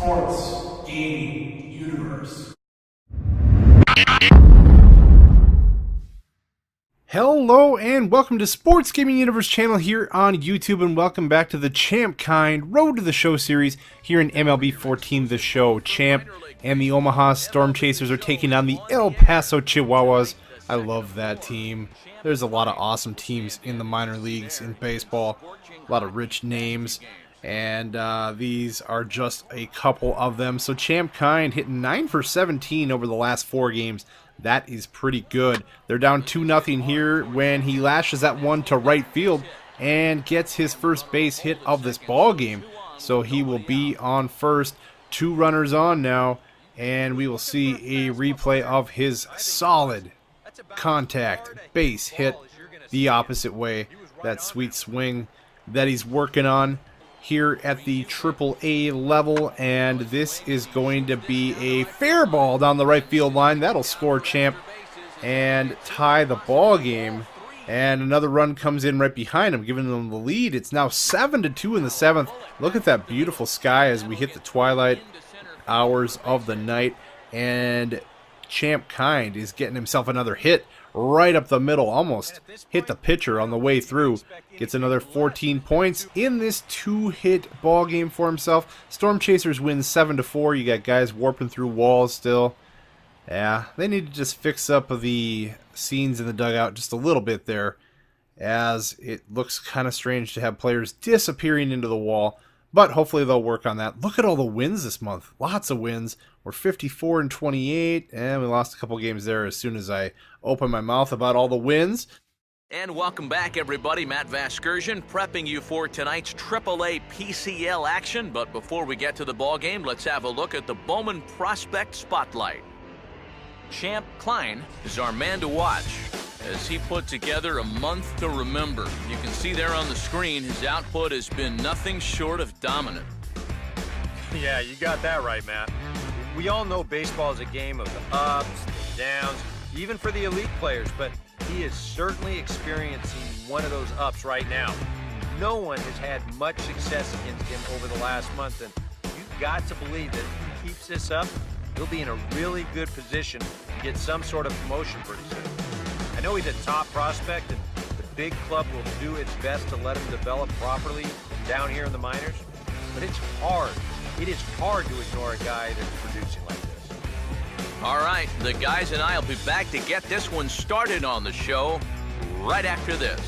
Sports Gaming Universe. Hello and welcome to Sports Gaming Universe channel here on YouTube, and welcome back to the Champ Kind Road to the Show series here in MLB 14 The Show. Champ and the Omaha Storm Chasers are taking on the El Paso Chihuahuas. I love that team. There's a lot of awesome teams in the minor leagues in baseball, a lot of rich names, and these are just a couple of them. So Champ Kind hitting 9 for 17 over the last 4 games. That is pretty good. They're down 2-0 here when he lashes that one to right field and gets his first base hit of this ball game. So he will be on first. 2 runners on now, and we will see a replay of his solid contact base hit the opposite way. That sweet swing that he's working on here at the AAA level, and this is going to be a fair ball down the right field line. That'll score Champ and tie the ball game, and another run comes in right behind him, giving them the lead. It's now 7-2 in the 7th. Look at that beautiful sky as we hit the twilight hours of the night, and Champ Kind is getting himself another hit right up the middle, almost hit the pitcher on the way through. Gets another 14 points in this 2-hit ball game for himself. Storm Chasers win 7-4. You got guys warping through walls still. Yeah, they need to just fix up the scenes in the dugout just a little bit there, as it looks kind of strange to have players disappearing into the wall. But hopefully they'll work on that. Look at all the wins this month. Lots of wins. We're 54-28, and we lost a couple games there as soon as I opened my mouth about all the wins. And welcome back, everybody. Matt Vasgersian prepping you for tonight's AAA PCL action. But before we get to the ball game, let's have a look at the Bowman Prospect Spotlight. Champ Kind is our man to watch as he put together a month to remember. You can see there on the screen his output has been nothing short of dominant. Yeah, you got that right, Matt. We all know baseball is a game of the ups, the downs, even for the elite players, but he is certainly experiencing one of those ups right now. No one has had much success against him over the last month, and you've got to believe that if he keeps this up, he'll be in a really good position to get some sort of promotion pretty soon. I know he's a top prospect, and the big club will do its best to let him develop properly down here in the minors, but it's hard. It is hard to ignore a guy that's producing like this. All right, the guys and I will be back to get this one started on the show right after this.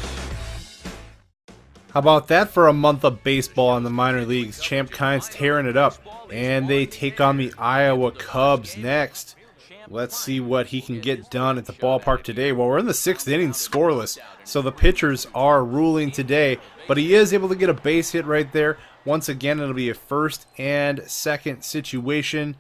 How about that for a month of baseball in the minor leagues? Champ Kind's tearing it up, and they take on the Iowa Cubs next. Let's see what he can get done at the ballpark today. Well, we're in the 6th inning scoreless, so the pitchers are ruling today, but he is able to get a base hit right there. Once again, it'll be a first and second situation.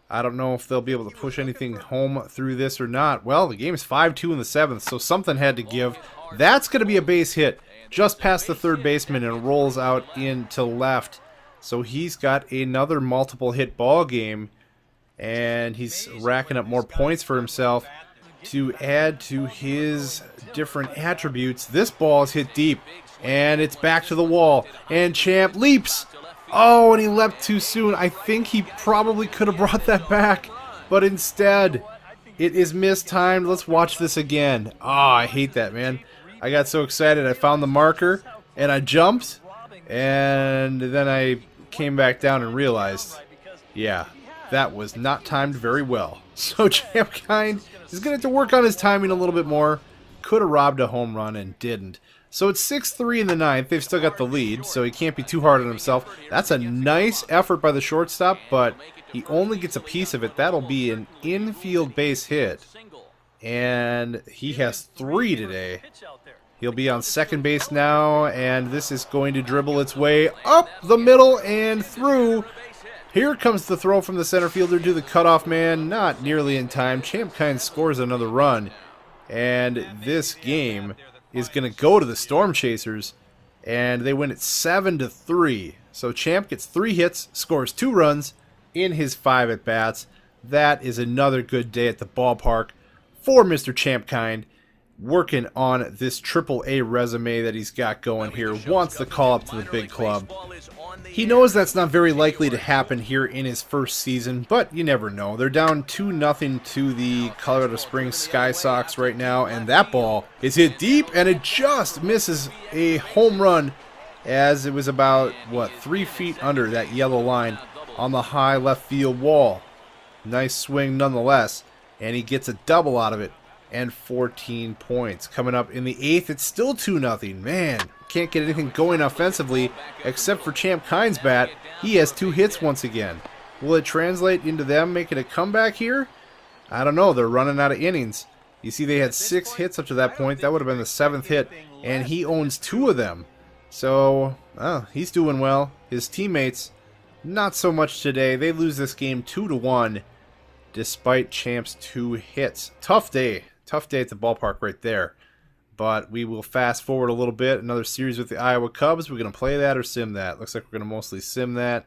I don't know if they'll be able to push anything home through this or not. Well, the game is 5-2 in the 7th, so something had to give. That's going to be a base hit just past the third baseman and rolls out into left. So he's got another multiple hit ball game, and he's racking up more points for himself to add to his different attributes. This ball is hit deep, and it's back to the wall, and Champ leaps. Oh, and he leapt too soon. I think he probably could have brought that back, but instead it is mistimed. Let's watch this again. Oh, I hate that, man. I got so excited. I found the marker, and I jumped, and then I came back down and realized, yeah, that was not timed very well. So Champ Kind is going to have to work on his timing a little bit more. Could have robbed a home run and didn't. So it's 6-3 in the 9th. They've still got the lead, so he can't be too hard on himself. That's a nice effort by the shortstop, but he only gets a piece of it. That'll be an infield base hit, and he has 3 today. He'll be on second base now, and this is going to dribble its way up the middle and through. Here comes the throw from the center fielder to the cutoff man. Not nearly in time. Champ Kind scores another run, and this game is going to go to the Storm Chasers, and they win it 7-3. So Champ gets 3 hits, scores 2 runs in his 5 at-bats. That is another good day at the ballpark for Mr. Champ Kind, working on this AAA resume that he's got going here. Wants to call up to the big club. He knows that's not very likely to happen here in his first season, but you never know. They're down 2-0 to the Colorado Springs Sky Sox right now, and that ball is hit deep, and it just misses a home run as it was about, 3 feet under that yellow line on the high left field wall. Nice swing nonetheless, and he gets a double out of it, and 14 points. Coming up in the 8th, it's still 2-0. Man, can't get anything going offensively except for Champ Kine's bat. He has 2 hits once again. Will it translate into them making a comeback here? I don't know. They're running out of innings. You see, they had 6 hits up to that point. That would have been the 7th hit, and he owns 2 of them. So, he's doing well. His teammates, not so much today. They lose this game 2-1 despite Champ's 2 hits. Tough day. Tough day at the ballpark right there. But we will fast forward a little bit. Another series with the Iowa Cubs. We're going to play that or sim that. Looks like we're going to mostly sim that.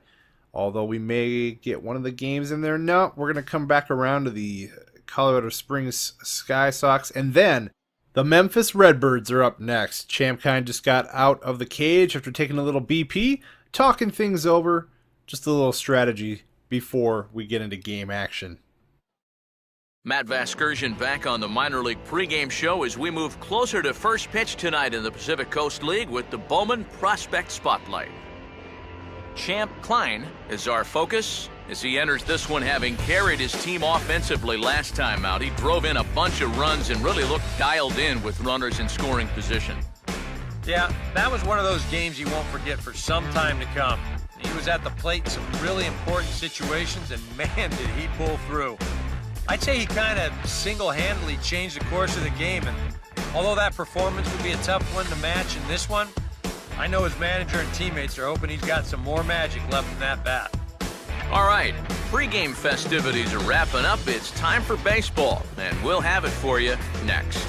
Although we may get one of the games in there. No, we're going to come back around to the Colorado Springs Sky Sox. And then the Memphis Redbirds are up next. Champ Kine just got out of the cage after taking a little BP. Talking things over. Just a little strategy before we get into game action. Matt Vasgersian back on the minor league pregame show as we move closer to first pitch tonight in the Pacific Coast League with the Bowman Prospect Spotlight. Champ Kine is our focus as he enters this one, having carried his team offensively last time out. He drove in a bunch of runs and really looked dialed in with runners in scoring position. Yeah, that was one of those games you won't forget for some time to come. He was at the plate in some really important situations, and man, did he pull through. I'd say he kind of single-handedly changed the course of the game, and although that performance would be a tough one to match in this one, I know his manager and teammates are hoping he's got some more magic left in that bat. All right, pregame festivities are wrapping up. It's time for baseball, and we'll have it for you next.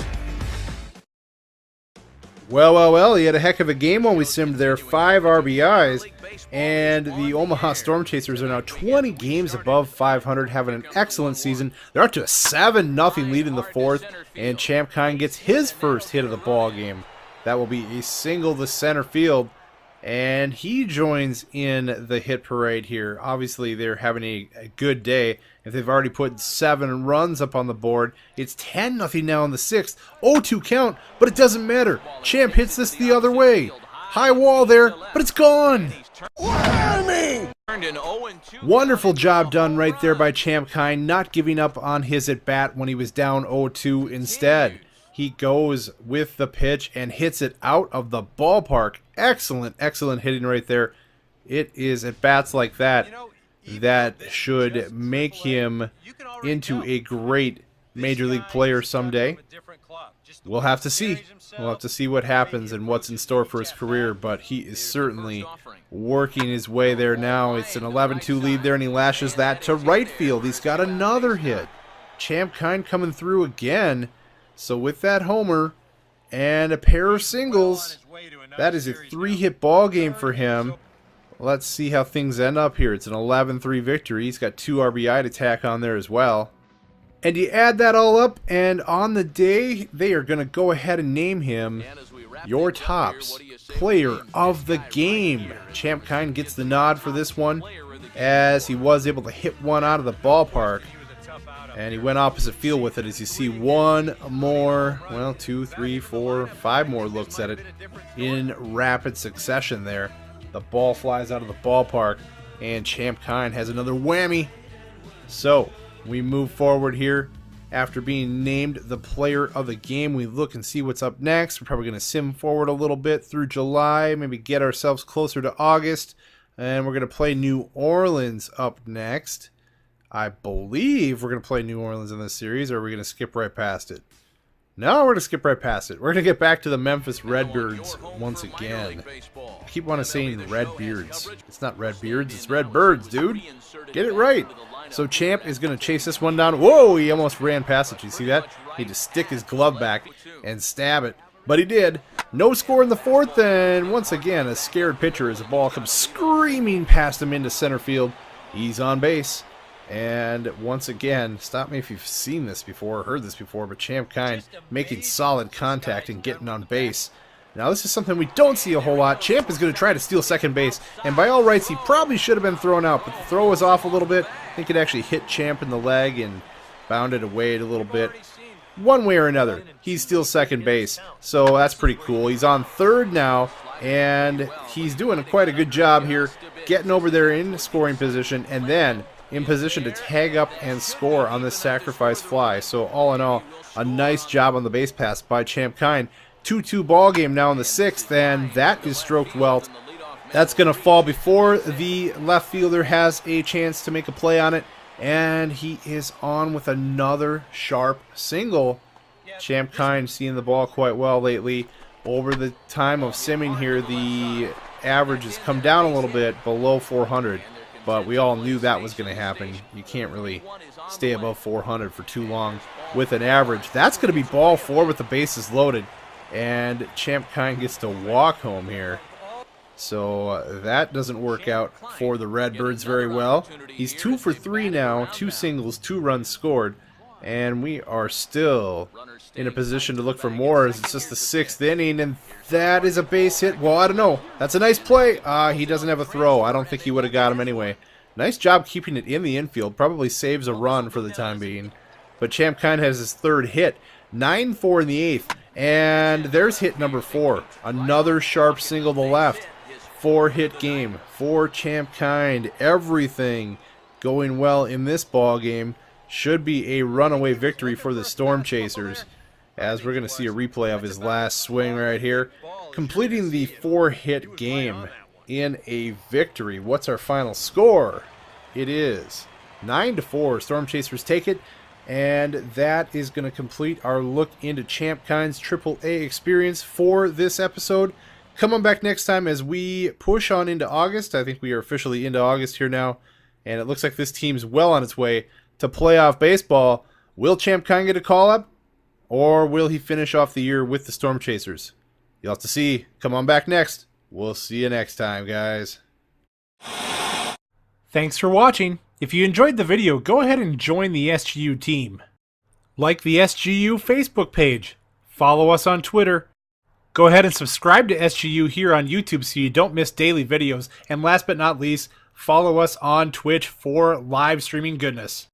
Well, he had a heck of a game when we simmed there. 5 RBIs. And the Omaha Storm Chasers are now 20 games above 500, having an excellent season. They're up to a 7-0 lead in the 4th, and Champ Kine gets his first hit of the ball game. That will be a single to center field, and he joins in the hit parade here. Obviously, they're having a good day. If they've already put 7 runs up on the board, it's 10-0 now in the 6th. 0-2 count, but it doesn't matter. Champ hits this the other way. High wall there, but it's gone. Wonderful job done right there by Champ Kine, not giving up on his at-bat when he was down 0-2. Instead, he goes with the pitch and hits it out of the ballpark. Excellent hitting right there. It is at-bats like that that should make him into a great major league player someday. We'll have to see. We'll have to see what happens and what's in store for his career, but he is certainly working his way there now. It's an 11-2 lead there, and he lashes that to right field. He's got another hit. Champ Kine coming through again. So with that homer and a pair of singles, that is a 3-hit ball game for him. Let's see how things end up here. It's an 11-3 victory. He's got 2 RBI to tack on there as well. And you add that all up, and on the day, they are going to go ahead and name him your Topps Player of the Game. Champ Kine gets the nod for this one, as he was able to hit one out of the ballpark. And he went opposite field with it, as you see one more, 2, 3, 4, 5 more looks at it in rapid succession there. The ball flies out of the ballpark, and Champ Kine has another whammy. So we move forward here. After being named the player of the game, we look and see what's up next. We're probably going to sim forward a little bit through July, maybe get ourselves closer to August, and we're going to play New Orleans up next. I believe we're going to play New Orleans in this series, or are we going to skip right past it? No, we're going to skip right past it. We're going to get back to the Memphis Redbirds once again. I keep wanting to say Redbeards. It's not Redbeards, it's Redbirds, dude. Get it right. So Champ is going to chase this one down. Whoa, he almost ran past it. You see that? He had to stick his glove back and stab it. But he did. No score in the 4th, and once again, a scared pitcher as the ball comes screaming past him into center field. He's on base. And once again, stop me if you've seen this before or heard this before, but Champ Kine making solid contact and getting on base. Now this is something we don't see a whole lot. Champ is going to try to steal second base, and by all rights he probably should have been thrown out, but the throw was off a little bit. I think it actually hit Champ in the leg and bounded away a little bit. One way or another, he steals second base, so that's pretty cool. He's on third now, and he's doing quite a good job here, getting over there in scoring position, and then in position to tag up and score on this sacrifice fly. So all in all, a nice job on the base pass by Champ Kind. 2-2 ball game now in the 6th, and that is stroked well. That's going to fall before the left fielder has a chance to make a play on it, and he is on with another sharp single. Champ Kind seeing the ball quite well lately. Over the time of simming here, the average has come down a little bit, below 400, but we all knew that was going to happen. You can't really stay above 400 for too long with an average. That's going to be ball 4 with the bases loaded. And Champ Kind gets to walk home here. So that doesn't work out for the Redbirds very well. He's 2 for 3 now, 2 singles, 2 runs scored. And we are still in a position to look for more as it's just the 6th inning. And that is a base hit. Well, I don't know. That's a nice play. He doesn't have a throw. I don't think he would have got him anyway. Nice job keeping it in the infield. Probably saves a run for the time being. But Champ Kind has his 3rd hit. 9-4 in the 8th. And there's hit number 4. Another sharp single to left. 4-hit game for Champ Kind. Everything going well in this ball game. Should be a runaway victory for the Storm Chasers, as we're going to see a replay of his last swing right here. Completing the 4-hit game in a victory. What's our final score? It is 9-4. Storm Chasers take it. And that is going to complete our look into Champ Kind's AAA experience for this episode. Come on back next time as we push on into August. I think we are officially into August here now. And it looks like this team's well on its way to playoff baseball. Will Champ Kind get a call-up? Or will he finish off the year with the Storm Chasers? You'll have to see. Come on back next. We'll see you next time, guys. Thanks for watching. If you enjoyed the video, go ahead and join the SGU team. Like the SGU Facebook page. Follow us on Twitter. Go ahead and subscribe to SGU here on YouTube so you don't miss daily videos. And last but not least, follow us on Twitch for live streaming goodness.